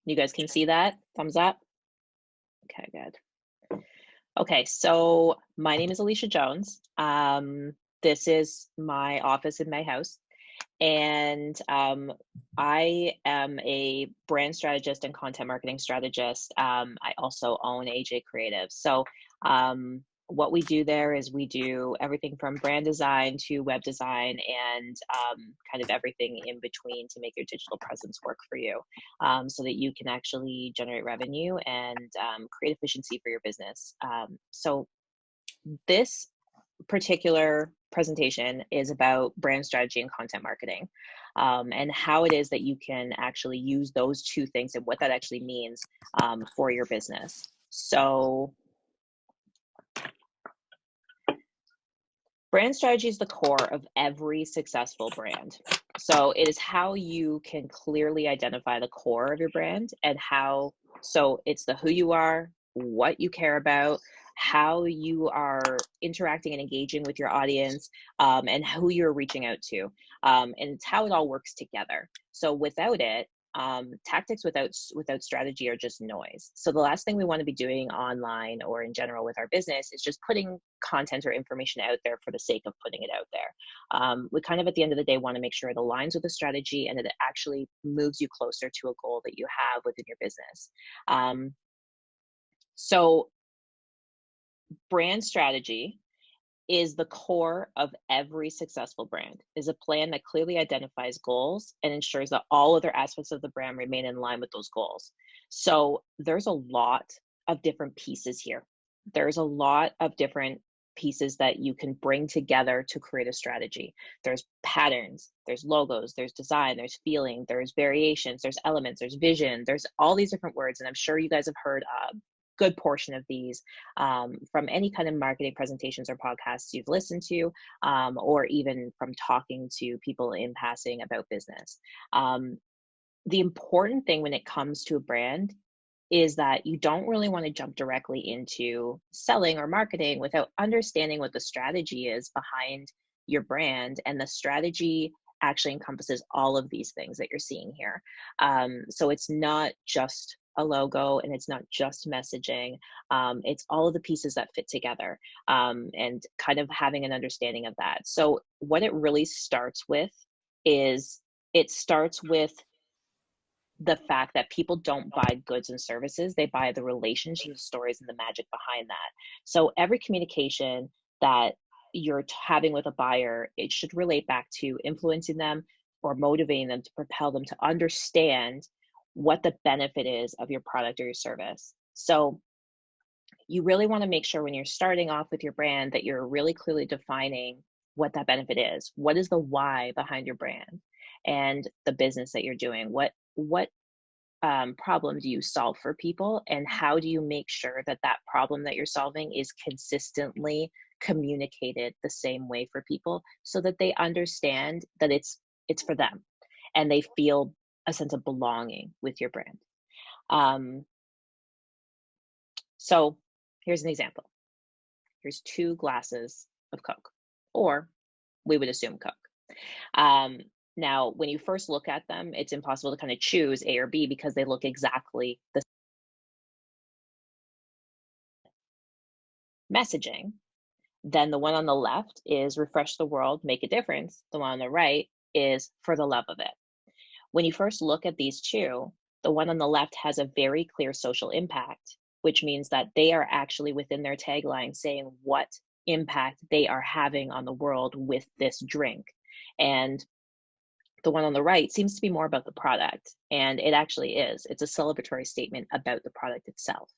You guys can see that? Thumbs up? Okay, good. Okay, so my name is Alicia Jones. This is my office in my house, and I am a brand strategist and content marketing strategist. I also own AJ Creative. So, what we do there is we do everything from brand design to web design and kind of everything in between to make your digital presence work for you so that you can actually generate revenue and create efficiency for your business. So, this particular presentation is about brand strategy and content marketing, and how it is that you can actually use those two things and what that actually means for your business. So brand strategy is the core of every successful brand. So it is how you can clearly identify the core of your brand and so it's the who you are, what you care about, how you are interacting and engaging with your audience, and who you're reaching out to. And it's how it all works together. So without it, tactics without strategy are just noise. So the last thing we want to be doing online or in general with our business is just putting content or information out there for the sake of putting it out there. We kind of at the end of the day want to make sure it aligns with the strategy and that it actually moves you closer to a goal that you have within your business. So brand strategy is the core of every successful brand, is a plan that clearly identifies goals and ensures that all other aspects of the brand remain in line with those goals. So there's a lot of different pieces here. There's a lot of different pieces that you can bring together to create a strategy. There's patterns, there's logos, there's design, there's feeling, there's variations, there's elements, there's vision, there's all these different words. And I'm sure you guys have heard good portion of these from any kind of marketing presentations or podcasts you've listened to, or even from talking to people in passing about business. The important thing when it comes to a brand is that you don't really want to jump directly into selling or marketing without understanding what the strategy is behind your brand. And the strategy actually encompasses all of these things that you're seeing here. So it's not just a logo and it's not just messaging. It's all of the pieces that fit together, and kind of having an understanding of that. So what it really starts with is it starts with the fact that people don't buy goods and services, they buy the relationships, the stories, and the magic behind that. So every communication that you're having with a buyer, it should relate back to influencing them or motivating them to propel them to understand what the benefit is of your product or your service. So you really want to make sure when you're starting off with your brand that you're really clearly defining what that benefit is. What is the why behind your brand and the business that you're doing? What problem do you solve for people, and how do you make sure that that problem that you're solving is consistently communicated the same way for people so that they understand that it's for them and they feel a sense of belonging with your brand. So here's an example. Here's 2 glasses of Coke, or we would assume Coke. Now, when you first look at them, it's impossible to kind of choose A or B because they look exactly the messaging. Then the one on the left is refresh the world, make a difference. The one on the right is for the love of it. When you first look at these two, the one on the left has a very clear social impact, which means that they are actually within their tagline saying what impact they are having on the world with this drink. And the one on the right seems to be more about the product, and it actually is. It's a celebratory statement about the product itself.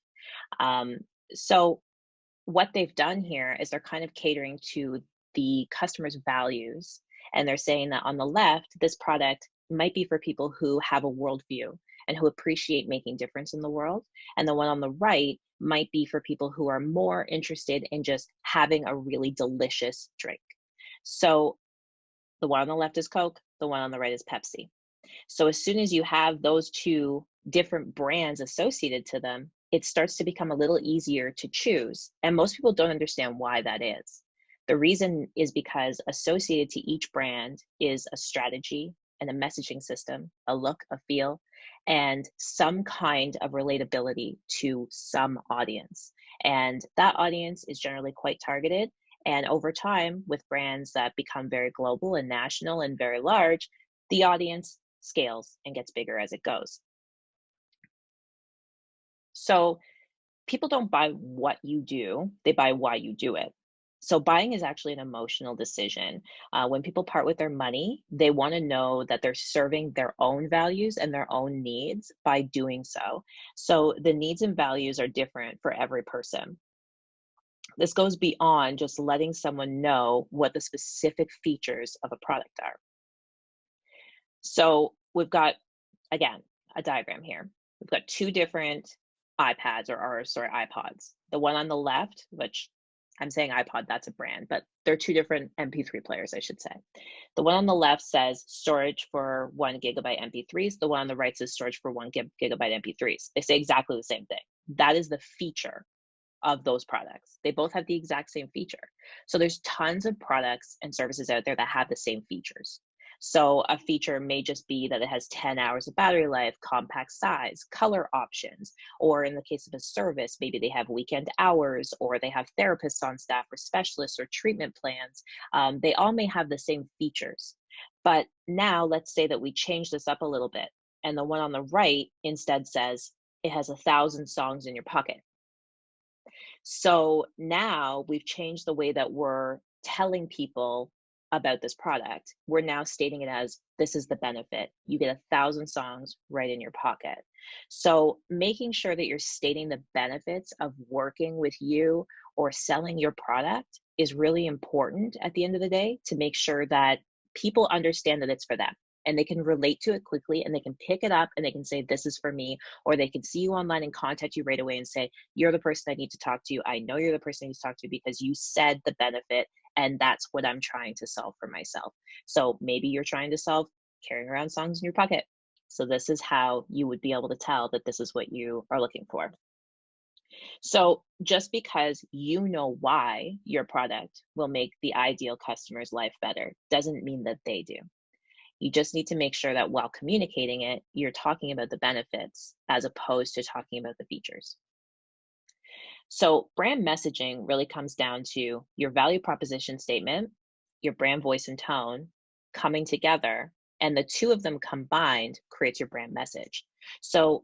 So what they've done here is they're kind of catering to the customer's values, and they're saying that on the left, this product might be for people who have a worldview and who appreciate making difference in the world, and the one on the right might be for people who are more interested in just having a really delicious drink. So the one on the left is Coke, the one on the right is Pepsi. So as soon as you have those two different brands associated to them, it starts to become a little easier to choose. And most people don't understand why that is. The reason is because associated to each brand is a strategy and a messaging system, a look, a feel, and some kind of relatability to some audience. And that audience is generally quite targeted. And over time, with brands that become very global and national and very large, the audience scales and gets bigger as it goes. So people don't buy what you do, they buy why you do it. So buying is actually an emotional decision. When people part with their money, they want to know that they're serving their own values and their own needs by doing so. So the needs and values are different for every person. This goes beyond just letting someone know what the specific features of a product are. So we've got, again, a diagram here. We've got two different iPads or iPods. The one on the left, which I'm saying iPod, that's a brand, but they're two different MP3 players, I should say. The one on the left says storage for 1 GB MP3s. The one on the right says storage for 1 GB MP3s. They say exactly the same thing. That is the feature of those products. They both have the exact same feature. So there's tons of products and services out there that have the same features. So a feature may just be that it has 10 hours of battery life, compact size, color options, or in the case of a service, maybe they have weekend hours, or they have therapists on staff or specialists or treatment plans. They all may have the same features. But now let's say that we change this up a little bit. And the one on the right instead says it has 1,000 songs in your pocket. So now we've changed the way that we're telling people about this product. We're now stating it as this is the benefit. You get 1,000 songs right in your pocket. So making sure that you're stating the benefits of working with you or selling your product is really important at the end of the day to make sure that people understand that it's for them and they can relate to it quickly and they can pick it up and they can say, this is for me, or they can see you online and contact you right away and say, you're the person I need to talk to. I know you're the person I need to talk to because you said the benefit and that's what I'm trying to solve for myself. So maybe you're trying to solve carrying around songs in your pocket. So this is how you would be able to tell that this is what you are looking for. So just because you know why your product will make the ideal customer's life better doesn't mean that they do. You just need to make sure that while communicating it, you're talking about the benefits as opposed to talking about the features. So brand messaging really comes down to your value proposition statement, your brand voice and tone coming together, and the two of them combined creates your brand message. So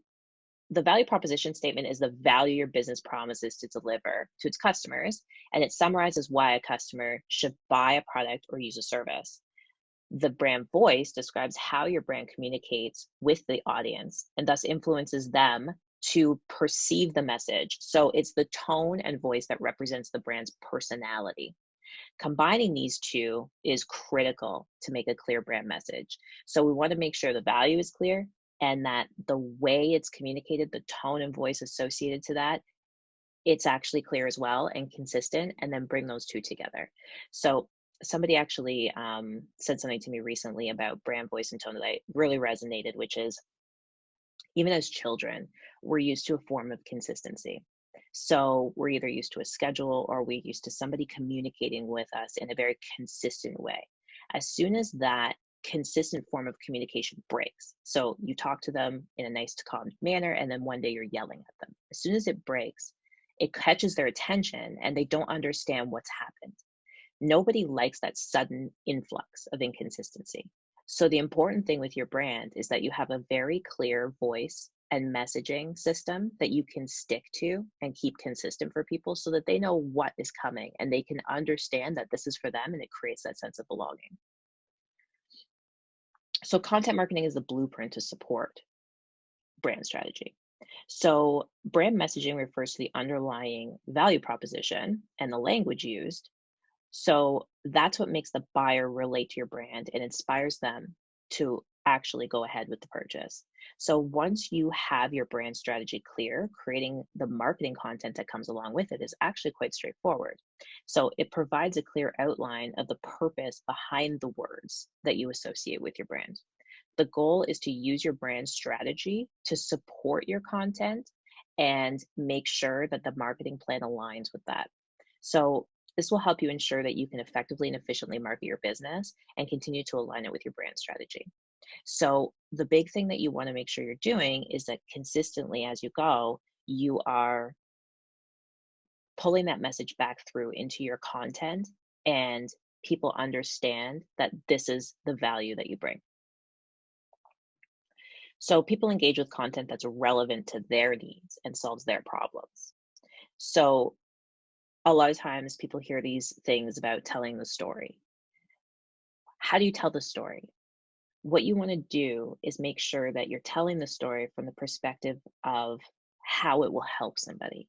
the value proposition statement is the value your business promises to deliver to its customers, and it summarizes why a customer should buy a product or use a service. The brand voice describes how your brand communicates with the audience and thus influences them to perceive the message. So it's the tone and voice that represents the brand's personality. Combining these two is critical to make a clear brand message. So we want to make sure the value is clear and that the way it's communicated, the tone and voice associated to that, it's actually clear as well and consistent, and then bring those two together. So somebody actually said something to me recently about brand voice and tone that I really resonated, which is even as children, we're used to a form of consistency. So we're either used to a schedule or we're used to somebody communicating with us in a very consistent way. As soon as that consistent form of communication breaks, so you talk to them in a nice, calm manner, and then one day you're yelling at them. As soon as it breaks, it catches their attention and they don't understand what's happened. Nobody likes that sudden influx of inconsistency. So the important thing with your brand is that you have a very clear voice and messaging system that you can stick to and keep consistent for people so that they know what is coming and they can understand that this is for them, and it creates that sense of belonging. So content marketing is the blueprint to support brand strategy. So brand messaging refers to the underlying value proposition and the language used. So that's what makes the buyer relate to your brand and inspires them to actually go ahead with the purchase. So once you have your brand strategy clear, creating the marketing content that comes along with it is actually quite straightforward. So it provides a clear outline of the purpose behind the words that you associate with your brand. The goal is to use your brand strategy to support your content and make sure that the marketing plan aligns with that. So this will help you ensure that you can effectively and efficiently market your business and continue to align it with your brand strategy. So the big thing that you want to make sure you're doing is that consistently as you go, you are pulling that message back through into your content, and people understand that this is the value that you bring. So people engage with content that's relevant to their needs and solves their problems. So a lot of times people hear these things about telling the story. How do you tell the story? What you want to do is make sure that you're telling the story from the perspective of how it will help somebody,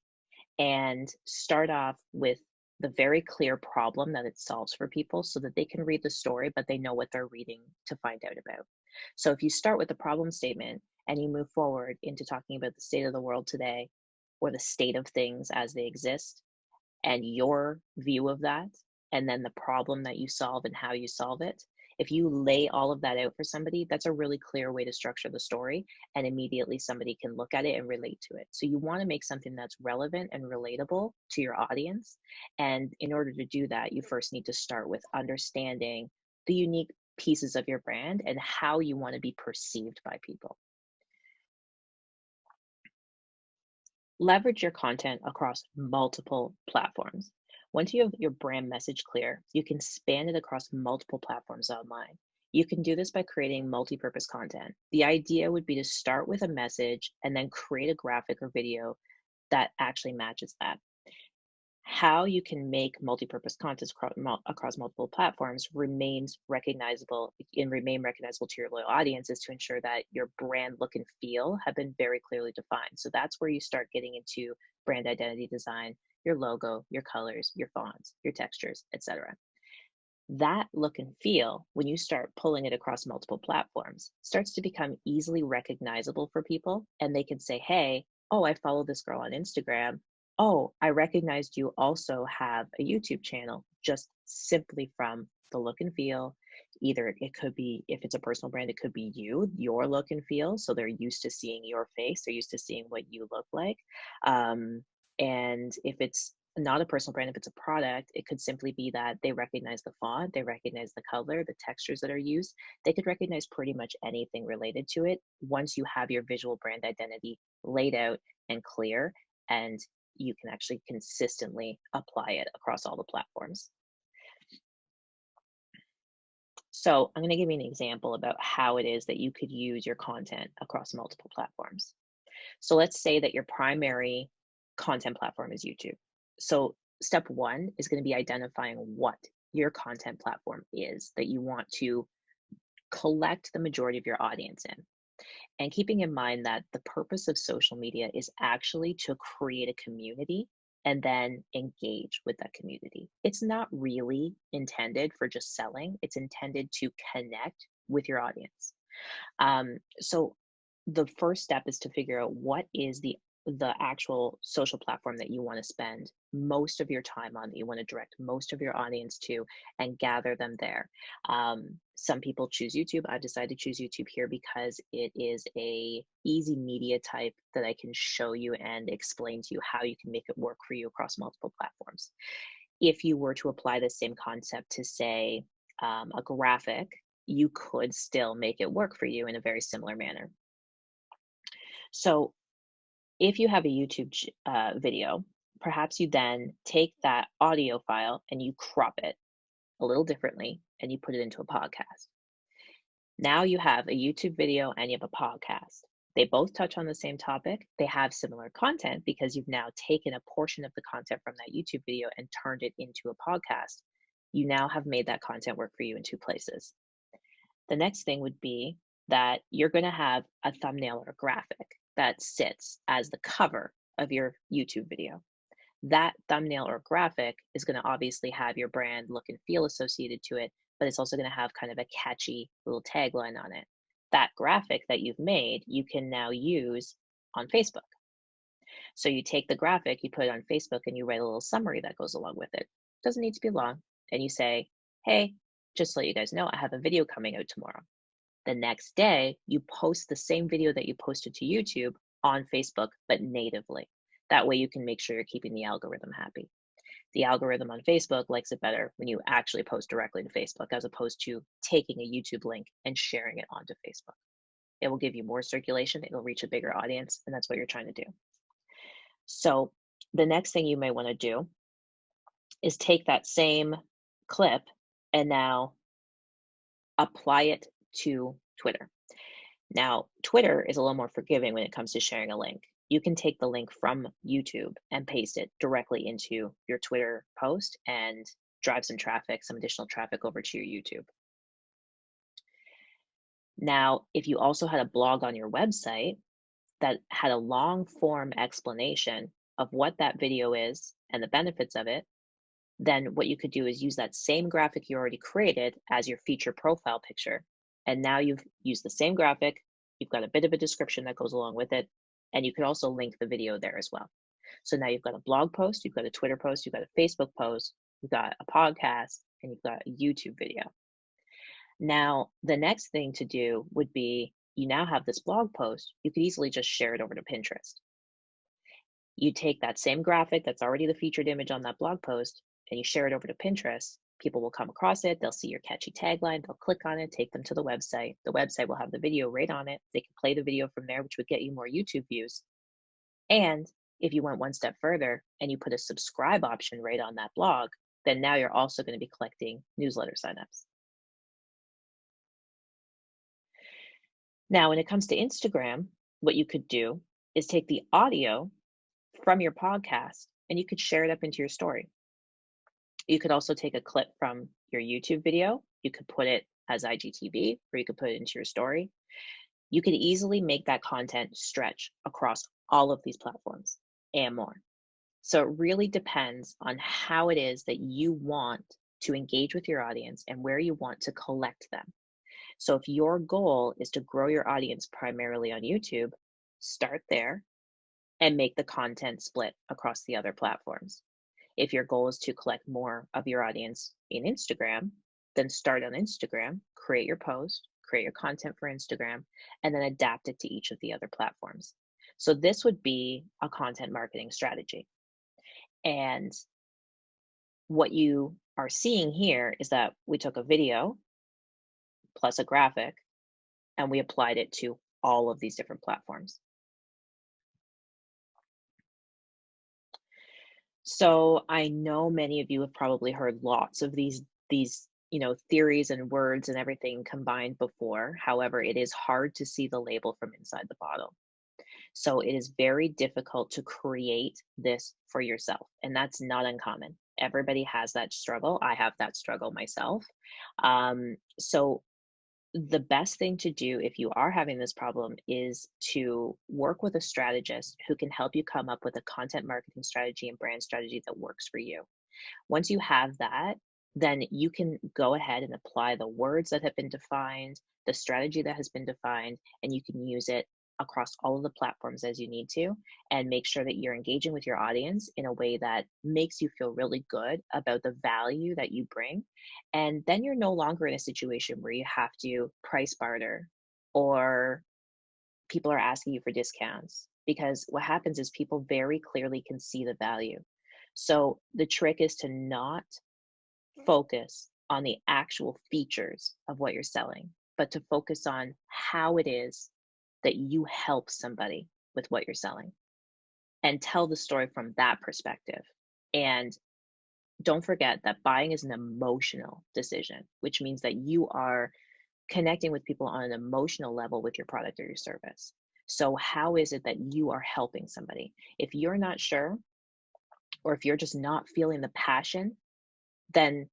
and start off with the very clear problem that it solves for people so that they can read the story, but they know what they're reading to find out about. So if you start with the problem statement and you move forward into talking about the state of the world today, or the state of things as they exist, and your view of that, and then the problem that you solve and how you solve it, if you lay all of that out for somebody, that's a really clear way to structure the story, and immediately somebody can look at it and relate to it. So you want to make something that's relevant and relatable to your audience. And in order to do that, you first need to start with understanding the unique pieces of your brand and how you want to be perceived by people. Leverage your content across multiple platforms. Once you have your brand message clear, you can span it across multiple platforms online. You can do this by creating multi-purpose content. The idea would be to start with a message and then create a graphic or video that actually matches that. How you can make multi-purpose content across multiple platforms remains recognizable and remain recognizable to your loyal audience is to ensure that your brand look and feel have been very clearly defined. So that's where you start getting into brand identity design, your logo, your colors, your fonts, your textures, etc. That look and feel, when you start pulling it across multiple platforms, starts to become easily recognizable for people, and they can say, hey, oh, I follow this girl on Instagram. Oh, I recognized you also have a YouTube channel, just simply from the look and feel. Either it could be, if it's a personal brand, it could be you, your look and feel. So they're used to seeing your face, they're used to seeing what you look like. And if it's not a personal brand, if it's a product, it could simply be that they recognize the font, they recognize the color, the textures that are used. They could recognize pretty much anything related to it once you have your visual brand identity laid out and clear, and you can actually consistently apply it across all the platforms. So I'm going to give you an example about how it is that you could use your content across multiple platforms. So let's say that your primary content platform is YouTube. So step one is going to be identifying what your content platform is that you want to collect the majority of your audience in. And keeping in mind that the purpose of social media is actually to create a community and then engage with that community. It's not really intended for just selling, it's intended to connect with your audience. So the first step is to figure out what is the actual social platform that you want to spend most of your time on, that you want to direct most of your audience to, and gather them there. Some people choose YouTube. I've decided to choose YouTube here because it is a easy media type that I can show you and explain to you how you can make it work for you across multiple platforms. If you were to apply the same concept to, say, a graphic, you could still make it work for you in a very similar manner. So if you have a YouTube video, perhaps you then take that audio file and you crop it a little differently and you put it into a podcast. Now you have a YouTube video and you have a podcast. They both touch on the same topic. They have similar content because you've now taken a portion of the content from that YouTube video and turned it into a podcast. You now have made that content work for you in two places. The next thing would be that you're going to have a thumbnail or a graphic that sits as the cover of your YouTube video. That thumbnail or graphic is going to obviously have your brand look and feel associated to it, but it's also going to have kind of a catchy little tagline on it. That graphic that you've made, you can now use on Facebook. So you take the graphic, you put it on Facebook, and you write a little summary that goes along with it. Doesn't need to be long. And you say, hey, just to let you guys know, I have a video coming out tomorrow. The next day, you post the same video that you posted to YouTube on Facebook, but natively. That way you can make sure you're keeping the algorithm happy. The algorithm on Facebook likes it better when you actually post directly to Facebook as opposed to taking a YouTube link and sharing it onto Facebook. It will give you more circulation, it'll reach a bigger audience, and that's what you're trying to do. So the next thing you may want to do is take that same clip and now apply it to Twitter. Now, Twitter is a little more forgiving when it comes to sharing a link. You can take the link from YouTube and paste it directly into your Twitter post and drive some traffic, some additional traffic over to your YouTube. Now, if you also had a blog on your website that had a long form explanation of what that video is and the benefits of it, then what you could do is use that same graphic you already created as your feature profile picture. And now you've used the same graphic, you've got a bit of a description that goes along with it, and you could also link the video there as well. So now you've got a blog post, you've got a Twitter post, you've got a Facebook post, you've got a podcast, and you've got a YouTube video. Now, the next thing to do would be, you now have this blog post, you could easily just share it over to Pinterest. You take that same graphic that's already the featured image on that blog post and you share it over to Pinterest. People will come across it, they'll see your catchy tagline, they'll click on it, take them to the website. The website will have the video right on it. They can play the video from there, which would get you more YouTube views. And if you went one step further and you put a subscribe option right on that blog, then now you're also going to be collecting newsletter signups. Now, when it comes to Instagram, what you could do is take the audio from your podcast and you could share it up into your story. You could also take a clip from your YouTube video. You could put it as IGTV or you could put it into your story. You could easily make that content stretch across all of these platforms and more. So it really depends on how it is that you want to engage with your audience and where you want to collect them. So if your goal is to grow your audience primarily on YouTube, start there and make the content split across the other platforms. If your goal is to collect more of your audience in Instagram, then start on Instagram, create your post, create your content for Instagram, and then adapt it to each of the other platforms. So this would be a content marketing strategy. And what you are seeing here is that we took a video plus a graphic and we applied it to all of these different platforms. So I know many of you have probably heard lots of these theories and words and everything combined before. However, it is hard to see the label from inside the bottle. So it is very difficult to create this for yourself, and that's not uncommon. Everybody has that struggle. I have that struggle myself. So the best thing to do if you are having this problem is to work with a strategist who can help you come up with a content marketing strategy and brand strategy that works for you. Once you have that, then you can go ahead and apply the words that have been defined, the strategy that has been defined, and you can use it across all of the platforms as you need to, and make sure that you're engaging with your audience in a way that makes you feel really good about the value that you bring. And then you're no longer in a situation where you have to price barter or people are asking you for discounts, because what happens is people very clearly can see the value. So the trick is to not focus on the actual features of what you're selling, but to focus on how it is that you help somebody with what you're selling and tell the story from that perspective. And don't forget that buying is an emotional decision, which means that you are connecting with people on an emotional level with your product or your service. So how is it that you are helping somebody? If you're not sure, or if you're just not feeling the passion, then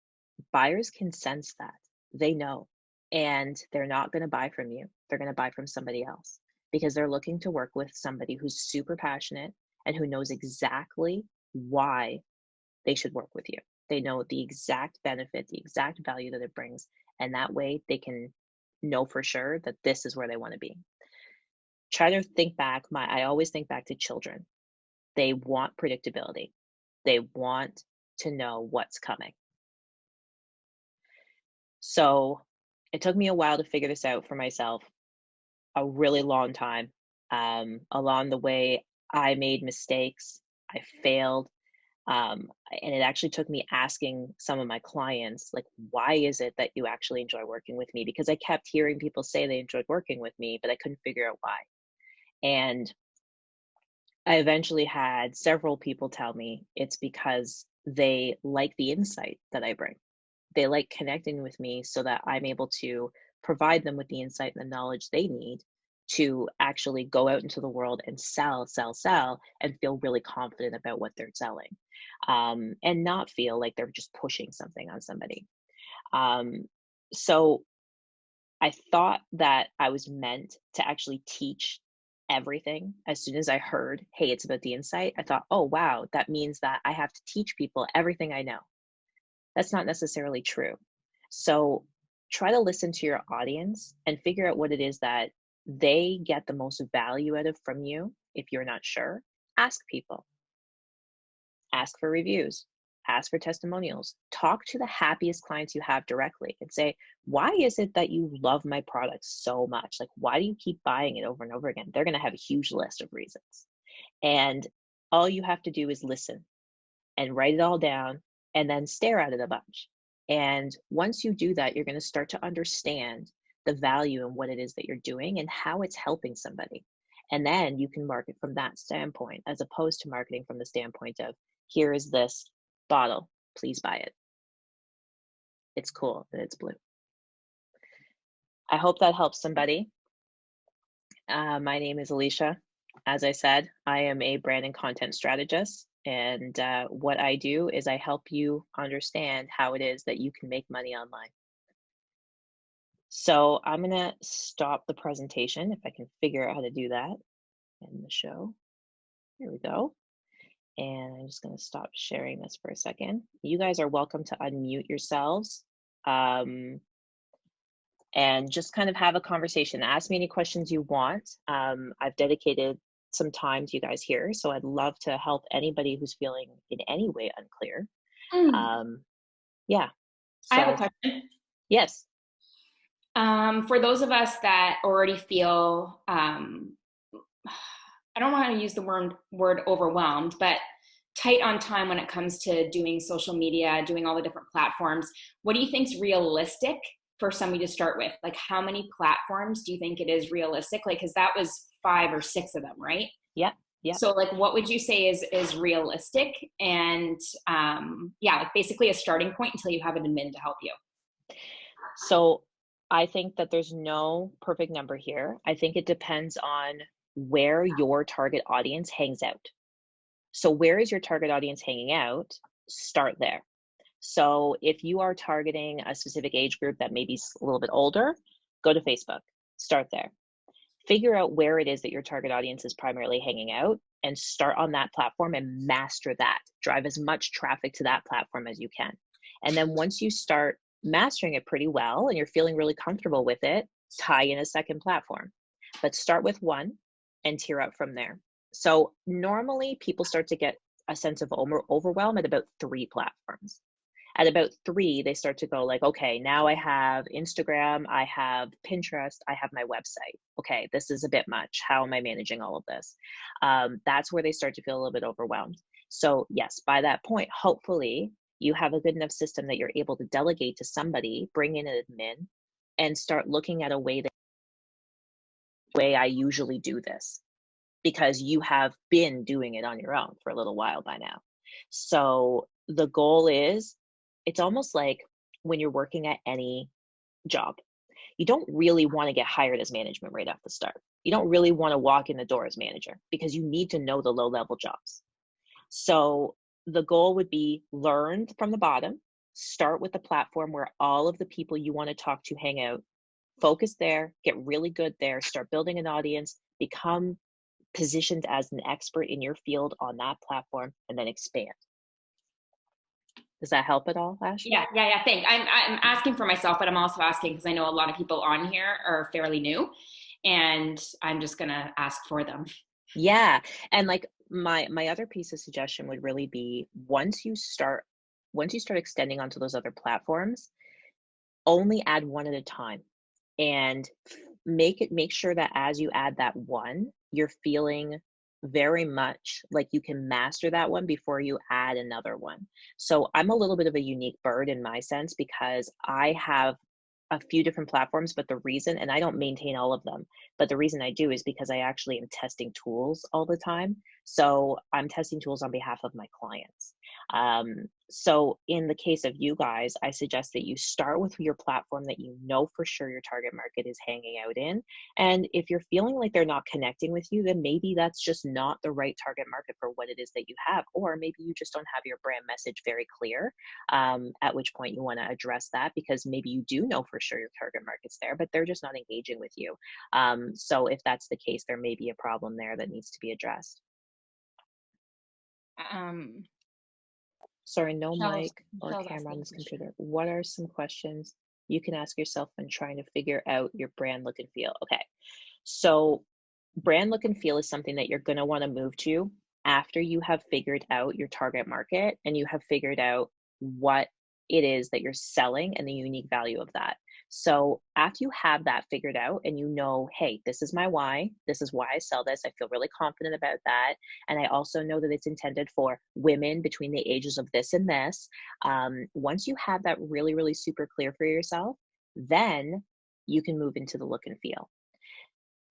buyers can sense that. They know, and they're not going to buy from you. They're going to buy from somebody else because they're looking to work with somebody who's super passionate and who knows exactly why they should work with you. They know the exact benefit, the exact value that it brings, and that way they can know for sure that this is where they want to be. Try to think back. I always think back to children. They want predictability. They want to know what's coming. So it took me a while to figure this out for myself, a really long time. Along the way, I made mistakes. I failed. And it actually took me asking some of my clients, like, why is it that you actually enjoy working with me? Because I kept hearing people say they enjoyed working with me, but I couldn't figure out why. And I eventually had several people tell me it's because they like the insight that I bring. They like connecting with me so that I'm able to provide them with the insight and the knowledge they need to actually go out into the world and sell, and feel really confident about what they're selling, and not feel like they're just pushing something on somebody. Um, so I thought that I was meant to actually teach everything. As soon as I heard, hey, it's about the insight, I thought, oh, wow, that means that I have to teach people everything I know. That's not necessarily true. So try to listen to your audience and figure out what it is that they get the most value out of from you. If you're not sure, ask people, ask for reviews, ask for testimonials, talk to the happiest clients you have directly and say, why is it that you love my product so much? Like, why do you keep buying it over and over again? They're going to have a huge list of reasons. And all you have to do is listen and write it all down and then stare at it a bunch. And once you do that, you're going to start to understand the value in what it is that you're doing and how it's helping somebody. And then you can market from that standpoint, as opposed to marketing from the standpoint of, here is this bottle, please buy it. It's cool and it's blue. I hope that helps somebody. My name is Alicia. As I said, I am a brand and content strategist. And what I do is I help you understand how it is that you can make money online. So I'm going to stop the presentation if I can figure out how to do that in the show. Here we go. And I'm just going to stop sharing this for a second. You guys are welcome to unmute yourselves and just kind of have a conversation. Ask me any questions you want. I've dedicated some time to you guys here, so I'd love to help anybody who's feeling in any way unclear. Yeah. So, I have a question. Yes. For those of us that already feel, I don't want to use the word overwhelmed, but tight on time when it comes to doing social media, doing all the different platforms, what do you think is realistic for somebody to start with? Like, how many platforms do you think it is realistic? Like, because that was 5 or 6 of them, right? Yeah. Yeah. So, like, what would you say is realistic? And yeah, like basically a starting point until you have an admin to help you. So I think that there's no perfect number here. I think it depends on where your target audience hangs out. So where is your target audience hanging out? Start there. So if you are targeting a specific age group that may be a little bit older, go to Facebook, start there. Figure out where it is that your target audience is primarily hanging out and start on that platform and master that. Drive as much traffic to that platform as you can. And then once you start mastering it pretty well and you're feeling really comfortable with it, tie in a second platform. But start with one and tier up from there. So normally people start to get a sense of overwhelm at about 3 platforms. At about 3, they start to go like, okay, now I have Instagram, I have Pinterest, I have my website. Okay, this is a bit much. How am I managing all of this? That's where they start to feel a little bit overwhelmed. So yes, by that point, hopefully you have a good enough system that you're able to delegate to somebody, bring in an admin, and start looking at a way I usually do this, because you have been doing it on your own for a little while by now. So the goal is, it's almost like when you're working at any job, you don't really want to get hired as management right off the start. You don't really want to walk in the door as manager because you need to know the low level jobs. So the goal would be learn from the bottom, start with the platform where all of the people you want to talk to hang out, focus there, get really good there, start building an audience, become positioned as an expert in your field on that platform, and then expand. Does that help at all, Ash? Yeah. Thanks. I'm asking for myself, but I'm also asking because I know a lot of people on here are fairly new, and I'm just gonna ask for them. Yeah, and like my other piece of suggestion would really be, once you start extending onto those other platforms, only add one at a time, and make sure that as you add that one, you're feeling very much like you can master that one before you add another one. So I'm a little bit of a unique bird in my sense because I have a few different platforms, but the reason, and I don't maintain all of them, but the reason I do is because I actually am testing tools all the time. So I'm testing tools on behalf of my clients. So in the case of you guys, I suggest that you start with your platform that you know for sure your target market is hanging out in. And if you're feeling like they're not connecting with you, then maybe that's just not the right target market for what it is that you have. Or maybe you just don't have your brand message very clear, at which point you want to address that because maybe you do know for sure your target market's there, but they're just not engaging with you. So if that's the case, there may be a problem there that needs to be addressed. Um, Sorry, no Michelle's, mic or Michelle's camera on asking a this question. computer. What are some questions you can ask yourself when trying to figure out your brand look and feel? Okay, so brand look and feel is something that you're going to want to move to after you have figured out your target market and you have figured out what it is that you're selling and the unique value of that. So after you have that figured out and you know, hey, this is my why, this is why I sell this, I feel really confident about that. And I also know that it's intended for women between the ages of this and this. Once you have that really, really super clear for yourself, then you can move into the look and feel.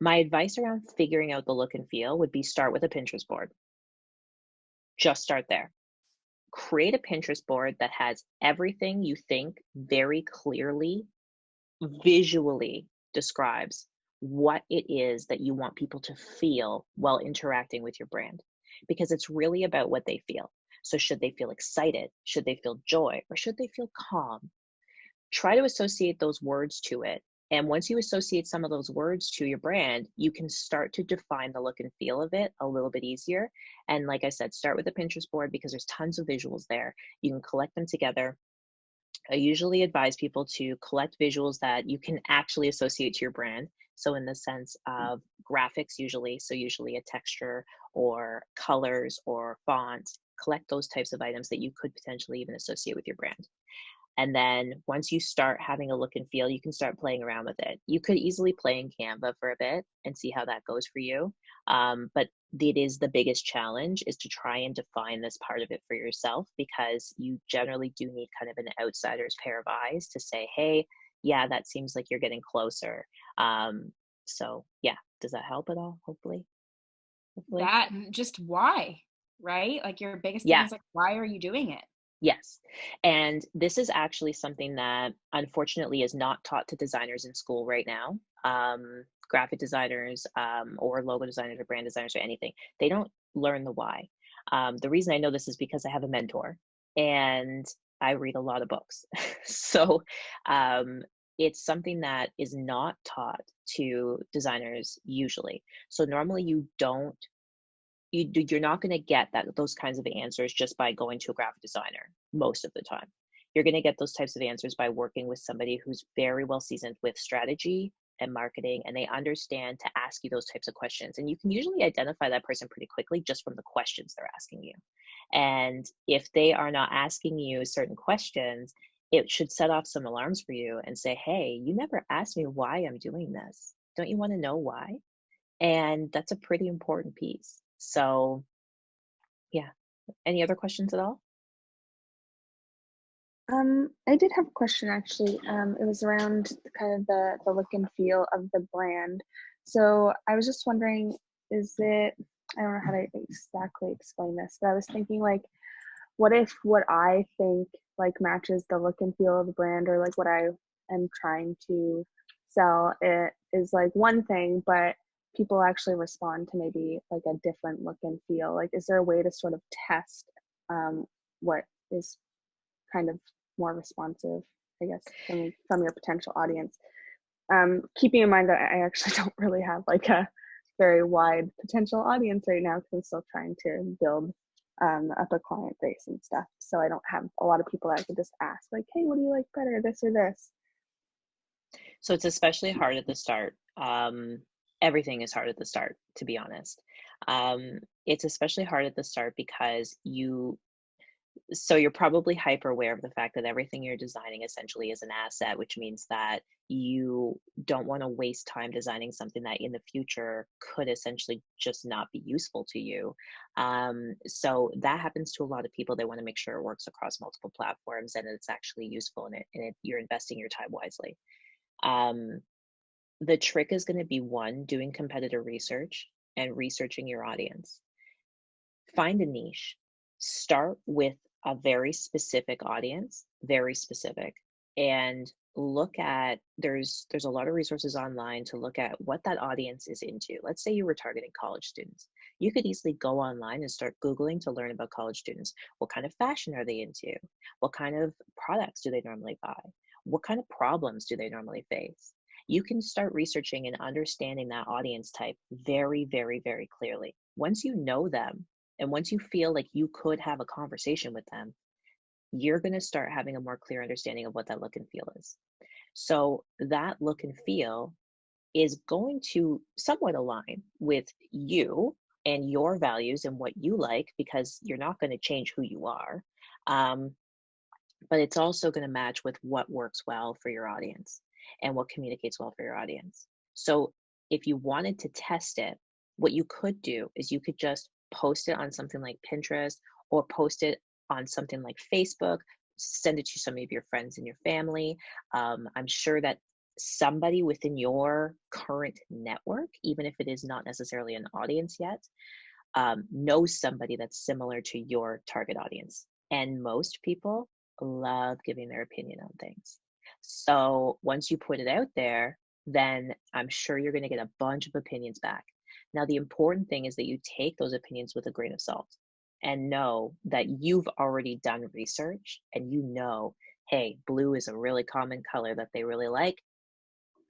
My advice around figuring out the look and feel would be start with a Pinterest board. Just start there. Create a Pinterest board that has everything you think very clearly, visually describes what it is that you want people to feel while interacting with your brand. Because it's really about what they feel. So should they feel excited? Should they feel joy? Or should they feel calm? Try to associate those words to it. And once you associate some of those words to your brand, you can start to define the look and feel of it a little bit easier. And like I said, start with a Pinterest board because there's tons of visuals there. You can collect them together. I usually advise people to collect visuals that you can actually associate to your brand. So in the sense of graphics usually, so usually a texture or colors or fonts, collect those types of items that you could potentially even associate with your brand. And then once you start having a look and feel, you can start playing around with it. You could easily play in Canva for a bit and see how that goes for you. But it is the biggest challenge is to try and define this part of it for yourself because you generally do need kind of an outsider's pair of eyes to say, hey, yeah, that seems like you're getting closer. So yeah, does that help at all? Hopefully. Hopefully. That just why, right? Like your biggest thing Yeah. is like, why are you doing it? Yes. And this is actually something that unfortunately is not taught to designers in school right now. Graphic designers, or logo designers or brand designers or anything. They don't learn the why. The reason I know this is because I have a mentor and I read a lot of books. So it's something that is not taught to designers usually. So normally you're not going to get those kinds of answers just by going to a graphic designer most of the time. You're going to get those types of answers by working with somebody who's very well seasoned with strategy and marketing, and they understand to ask you those types of questions. And you can usually identify that person pretty quickly just from the questions they're asking you. And if they are not asking you certain questions, it should set off some alarms for you and say, hey, you never asked me why I'm doing this. Don't you want to know why? And that's a pretty important piece. So yeah. Any other questions at all? I did have a question actually. It was around kind of the look and feel of the brand. So I was just wondering, is it, I don't know how to exactly explain this, but I was thinking like, what if what I think like matches the look and feel of the brand or like what I am trying to sell it is like one thing, but people actually respond to maybe like a different look and feel. Like, is there a way to sort of test what is kind of more responsive, I guess, from your potential audience? Keeping in mind that I actually don't really have like a very wide potential audience right now because I'm still trying to build up a client base and stuff. So I don't have a lot of people that I can just ask like, hey, what do you like better, this or this? So it's especially hard at the start. Everything is hard at the start, to be honest. It's especially hard at the start because So you're probably hyper aware of the fact that everything you're designing essentially is an asset, which means that you don't want to waste time designing something that in the future could essentially just not be useful to you. So that happens to a lot of people. They want to make sure it works across multiple platforms and it's actually useful and you're investing your time wisely. The trick is going to be one, doing competitor research and researching your audience. Find a niche. Start with a very specific audience, very specific, and look at there's a lot of resources online to look at what that audience is into. Let's say you were targeting college students. You could easily go online and start Googling to learn about college students. What kind of fashion are they into? What kind of products do they normally buy? What kind of problems do they normally face? You can start researching and understanding that audience type very, very, very clearly. Once you know them, and once you feel like you could have a conversation with them, you're going to start having a more clear understanding of what that look and feel is. So that look and feel is going to somewhat align with you and your values and what you like, because you're not going to change who you are. But it's also going to match with what works well for your audience and what communicates well for your audience. So if you wanted to test it, what you could do is you could just post it on something like Pinterest or post it on something like Facebook, send it to some of your friends and your family. I'm sure that somebody within your current network, even if it is not necessarily an audience yet, knows somebody that's similar to your target audience. And most people love giving their opinion on things. So once you put it out there, then I'm sure you're going to get a bunch of opinions back. Now, the important thing is that you take those opinions with a grain of salt and know that you've already done research and you know, hey, blue is a really common color that they really like.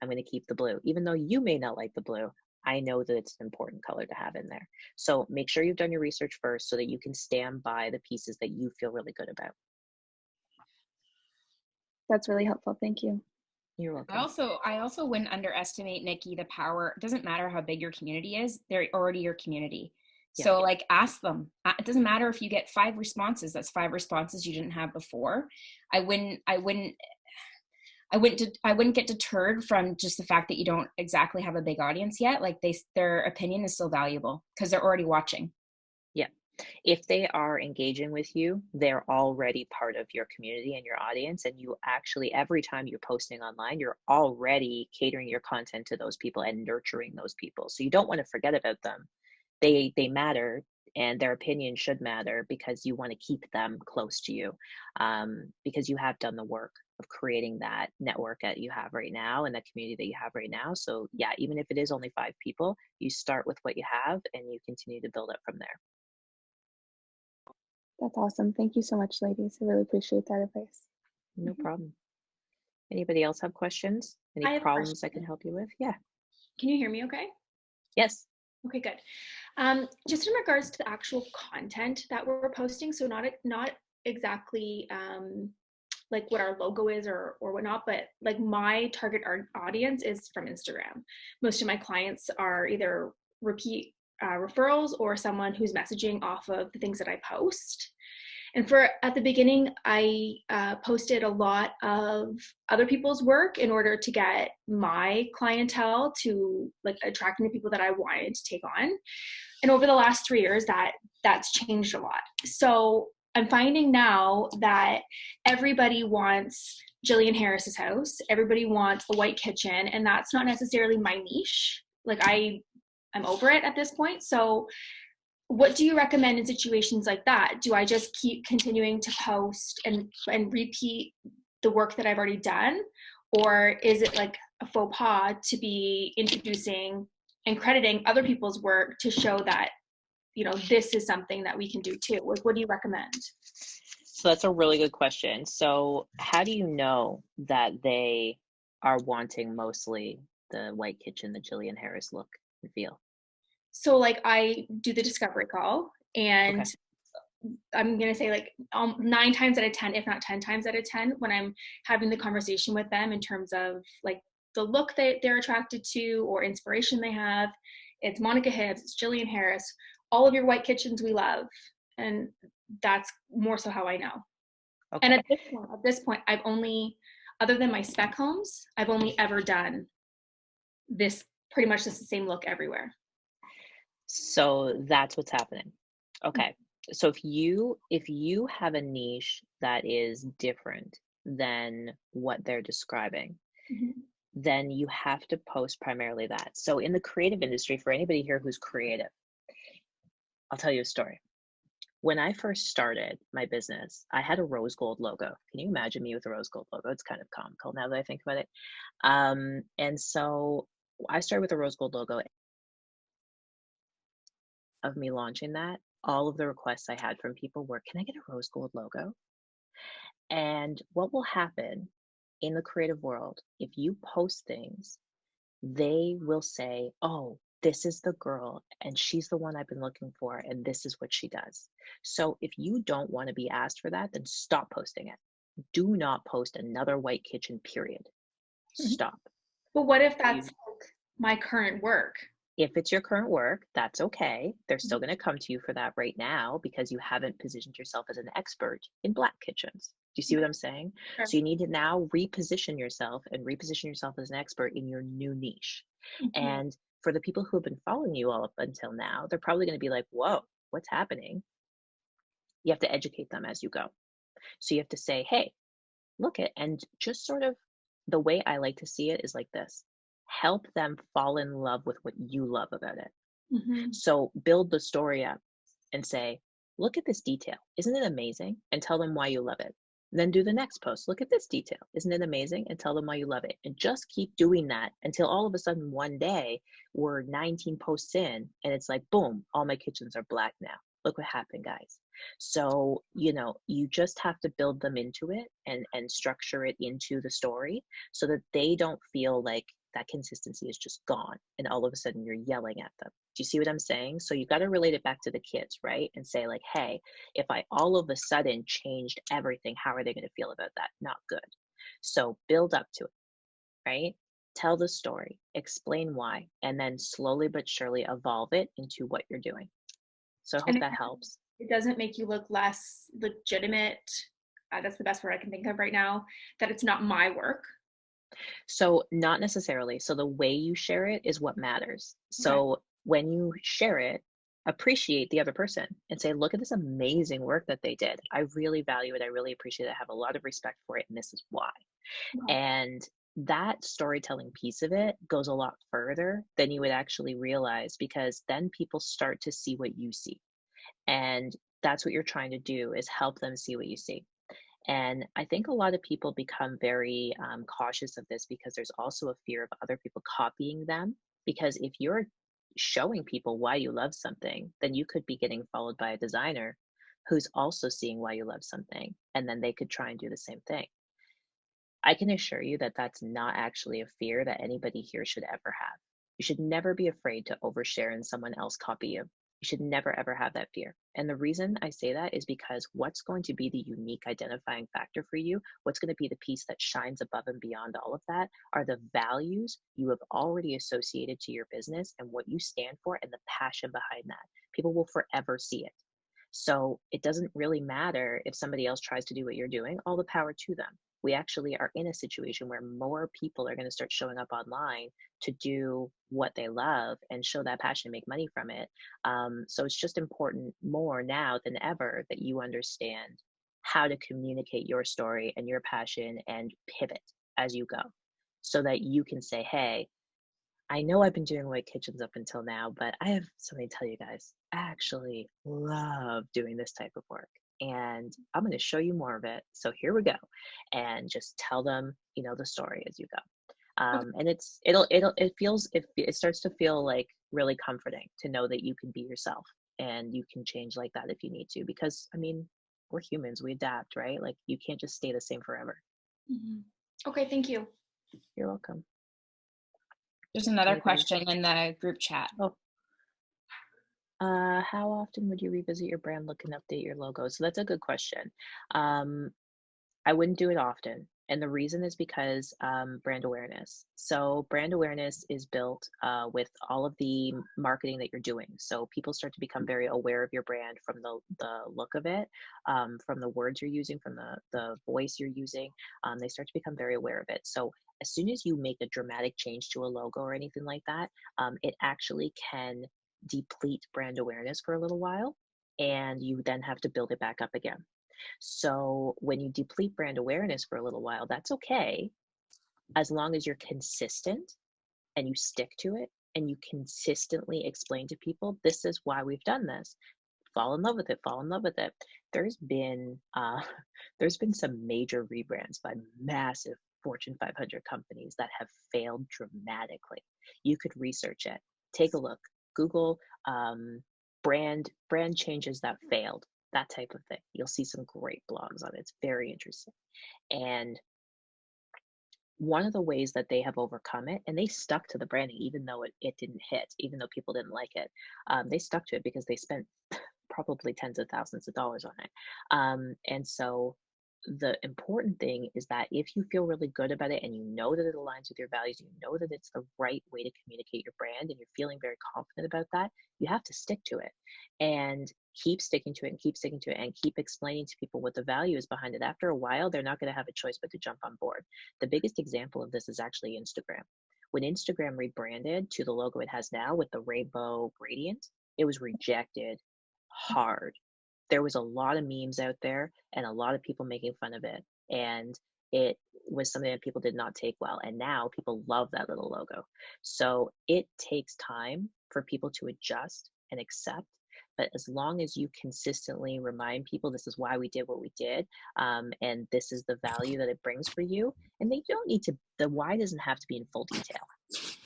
I'm going to keep the blue. Even though you may not like the blue, I know that it's an important color to have in there. So make sure you've done your research first so that you can stand by the pieces that you feel really good about. That's really helpful. Thank you. You're welcome. I also wouldn't underestimate, Nikki, the power. It doesn't matter how big your community is, they're already your community. Yeah. So like ask them. It doesn't matter if you get 5 responses, that's 5 responses you didn't have before. I wouldn't get deterred from just the fact that you don't exactly have a big audience yet. Like their opinion is still valuable because they're already watching. Yeah. If they are engaging with you, they're already part of your community and your audience. And you actually, every time you're posting online, you're already catering your content to those people and nurturing those people. So you don't want to forget about them. They matter, and their opinion should matter because you want to keep them close to you, because you have done the work of creating that network that you have right now and that community that you have right now. So yeah, even if it is only 5 people, you start with what you have and you continue to build up from there. That's awesome. Thank you so much, ladies. I really appreciate that advice. No problem. Anybody else have questions? Any problems I can help you with? Yeah. Can you hear me okay? Yes. Okay, good. Just in regards to the actual content that we're posting, so not exactly like what our logo is or whatnot, but like my target audience is from Instagram. Most of my clients are either repeat referrals or someone who's messaging off of the things that I post. And at the beginning, I posted a lot of other people's work in order to get my clientele to like attract new people that I wanted to take on. And over the last 3 years, that's changed a lot. So I'm finding now that everybody wants Jillian Harris's house. Everybody wants a white kitchen, and that's not necessarily my niche. Like I'm over it at this point. So what do you recommend in situations like that? Do I just keep continuing to post and repeat the work that I've already done? Or is it like a faux pas to be introducing and crediting other people's work to show that, you know, this is something that we can do too? What do you recommend? So that's a really good question. So how do you know that they are wanting mostly the white kitchen, the Jillian Harris look and feel? So like I do the discovery call, and Okay. I'm going to say like 9 times out of 10, if not 10 times out of 10, when I'm having the conversation with them in terms of like the look that they're attracted to or inspiration they have, it's Monica Hibbs, it's Jillian Harris, all of your white kitchens we love. And that's more so how I know. Okay. And at this point, I've only, other than my spec homes, I've only ever done this pretty much just the same look everywhere. So that's what's happening. Okay. So if you have a niche that is different than what they're describing, then you have to post primarily that. So in the creative industry, for anybody here who's creative, I'll tell you a story. When I first started my business, I had a rose gold logo. Can you imagine me with a rose gold logo? It's kind of comical now that I think about it. And so I started with a rose gold logo. Of me launching that, all of the requests I had from people were, can I get a rose gold logo? And what will happen in the creative world, if you post things, they will say, oh, this is the girl and she's the one I've been looking for and this is what she does. So if you don't want to be asked for that, then stop posting it. Do not post another white kitchen, period. Stop. But what if that's like my current work? If it's your current work, that's okay. They're still going to come to you for that right now because you haven't positioned yourself as an expert in black kitchens. Do you see what I'm saying? Sure. So you need to now reposition yourself as an expert in your new niche. And for the people who have been following you all up until now, they're probably going to be like, whoa, what's happening? You have to educate them as you go. So you have to say, hey, look at, and just sort of the way I like to see it is like this. Help them fall in love with what you love about it. So build the story up and say, look at this detail. Isn't it amazing? And tell them why you love it. And then do the next post. Look at this detail. Isn't it amazing? And tell them why you love it. And just keep doing that until all of a sudden one day we're 19 posts in and it's like, boom, all my kitchens are black now. Look what happened, guys. So, you just have to build them into it and structure it into the story so that they don't feel like that consistency is just gone and all of a sudden you're yelling at them. Do you see what I'm saying? So you got to relate it back to the kids, right? And say like, hey, if I all of a sudden changed everything, how are they going to feel about that? Not good. So build up to it, right? Tell the story, explain why, and then slowly but surely evolve it into what you're doing. So I hope that helps. It doesn't make you look less legitimate. That's the best word I can think of right now, that it's not my work. So not necessarily. So the way you share it is what matters. So when you share it, appreciate the other person and say, look at this amazing work that they did. I really value it. I really appreciate it. I have a lot of respect for it. And this is why. And that storytelling piece of it goes a lot further than you would actually realize, because then people start to see what you see. And that's what you're trying to do, is help them see what you see. And I think a lot of people become very cautious of this because there's also a fear of other people copying them. Because if you're showing people why you love something, then you could be getting followed by a designer who's also seeing why you love something. And then they could try and do the same thing. I can assure you that that's not actually a fear that anybody here should ever have. You should never be afraid to overshare and someone else copy you. You should never, ever have that fear. And the reason I say that is because what's going to be the unique identifying factor for you, what's going to be the piece that shines above and beyond all of that, are the values you have already associated to your business and what you stand for and the passion behind that. People will forever see it. So it doesn't really matter if somebody else tries to do what you're doing, all the power to them. We actually are in a situation where more people are going to start showing up online to do what they love and show that passion and make money from it. So it's just important more now than ever that you understand how to communicate your story and your passion and pivot as you go so that you can say, hey, I know I've been doing white kitchens up until now, but I have something to tell you guys. I actually love doing this type of work. And I'm going to show you more of it. So here we go. And just tell them, the story as you go. And it starts to feel like really comforting to know that you can be yourself and you can change like that if you need to, because we're humans, we adapt, right? Like you can't just stay the same forever. Okay. Thank you. You're welcome. There's another question in the group chat. How often would you revisit your brand look and update your logo? So that's a good question. I wouldn't do it often. And the reason is because brand awareness. So brand awareness is built with all of the marketing that you're doing. So people start to become very aware of your brand from the look of it, from the words you're using, from the voice you're using. They start to become very aware of it. So as soon as you make a dramatic change to a logo or anything like that, it actually can deplete brand awareness for a little while, and you then have to build it back up again. So when you deplete brand awareness for a little while, that's okay, as long as you're consistent and you stick to it and you consistently explain to people, this is why we've done this. Fall in love with it, fall in love with it. There's been there's been some major rebrands by massive Fortune 500 companies that have failed dramatically. You could research it, take a look, Google brand changes that failed, that type of thing. You'll see some great blogs on it. It's very interesting. And one of the ways that they have overcome it, and they stuck to the branding even though it didn't hit, even though people didn't like it, they stuck to it because they spent probably tens of thousands of dollars on it. And so the important thing is that if you feel really good about it and you know that it aligns with your values, you know that it's the right way to communicate your brand, and you're feeling very confident about that, you have to stick to it and keep sticking to it and keep sticking to it and keep explaining to people what the value is behind it. After a while, they're not going to have a choice but to jump on board. The biggest example of this is actually Instagram. When Instagram rebranded to the logo it has now with the rainbow gradient, it was rejected hard. There was a lot of memes out there and a lot of people making fun of it. And it was something that people did not take well. And now people love that little logo. So it takes time for people to adjust and accept. But as long as you consistently remind people this is why we did what we did, and this is the value that it brings for you, and they don't need to, the why doesn't have to be in full detail.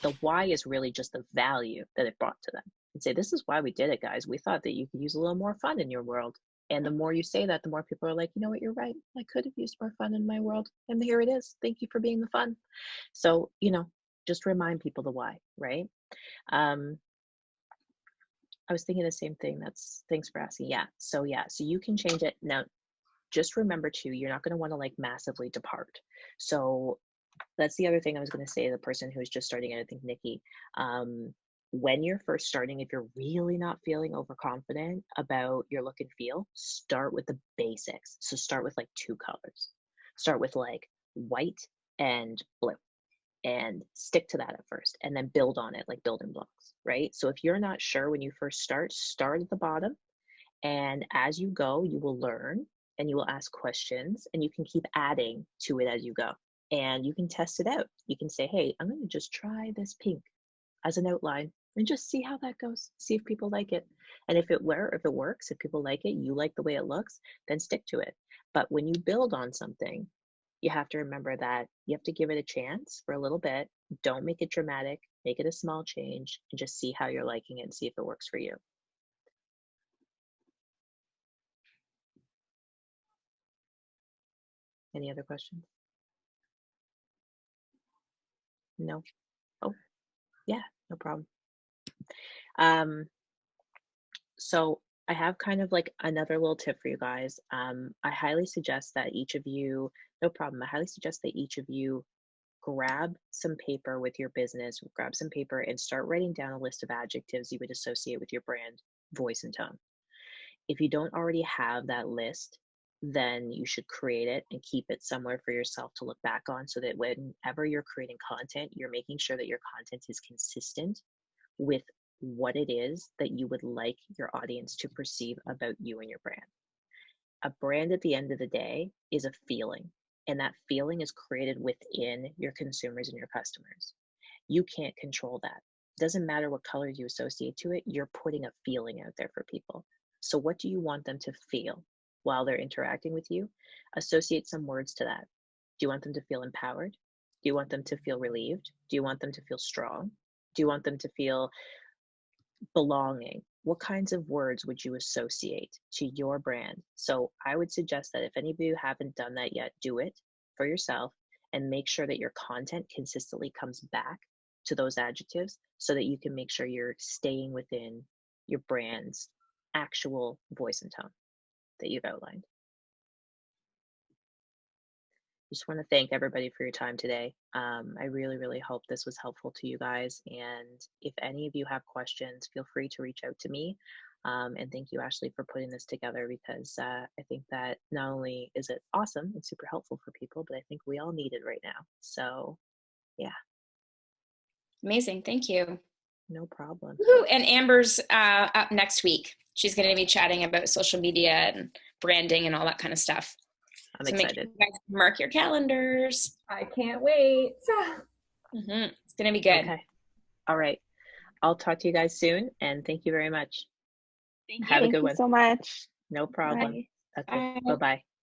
The why is really just the value that it brought to them. And say, this is why we did it, guys. We thought that you could use a little more fun in your world. And the more you say that, the more people are like, you know what, you're right. I could have used more fun in my world. And here it is. Thank you for being the fun. So, just remind people the why, right? I was thinking the same thing. Thanks for asking. So you can change it. Now, just remember too, you're not going to want to like massively depart. So that's the other thing I was going to say to the person who's just starting, I think Nikki, when you're first starting, if you're really not feeling overconfident about your look and feel, start with the basics. So start with like 2 colors. Start with like white and blue, and stick to that at first, and then build on it like building blocks, right? So if you're not sure when you first start at the bottom, and as you go, you will learn and you will ask questions, and you can keep adding to it as you go. And you can test it out. You can say, hey, I'm going to just try this pink as an outline and just see how that goes. See if people like it. And if it works, if people like it, you like the way it looks, then stick to it. But when you build on something, you have to remember that you have to give it a chance for a little bit. Don't make it dramatic. Make it a small change and just see how you're liking it and see if it works for you. Any other questions? No? Oh, yeah, no problem. So I have kind of like another little tip for you guys. I highly suggest that each of you, no problem, I highly suggest that each of you grab some paper with your business, grab some paper and start writing down a list of adjectives you would associate with your brand, voice, and tone. If you don't already have that list, then you should create it and keep it somewhere for yourself to look back on, so that whenever you're creating content, you're making sure that your content is consistent with what it is that you would like your audience to perceive about you and your brand. A brand at the end of the day is a feeling, and that feeling is created within your consumers and your customers. You can't control that. It doesn't matter what colors you associate to it, you're putting a feeling out there for people. So what do you want them to feel while they're interacting with you? Associate some words to that. Do you want them to feel empowered? Do you want them to feel relieved? Do you want them to feel strong? Do you want them to feel belonging? What kinds of words would you associate to your brand? So I would suggest that if any of you haven't done that yet, do it for yourself and make sure that your content consistently comes back to those adjectives, so that you can make sure you're staying within your brand's actual voice and tone that you've outlined. just want to thank everybody for your time today. I really, really hope this was helpful to you guys. And if any of you have questions, feel free to reach out to me. And thank you, Ashley, for putting this together, because I think that not only is it awesome and super helpful for people, but I think we all need it right now. So yeah. Amazing. Thank you. No problem. Woo-hoo. And Amber's up next week. She's going to be chatting about social media and branding and all that kind of stuff. I'm so excited. Make sure you guys mark your calendars. I can't wait. It's going to be good. Okay. All right. I'll talk to you guys soon. And thank you very much. Thank you. Have a good one. Thank you so much. No problem. Bye. Okay. Bye. Bye-bye.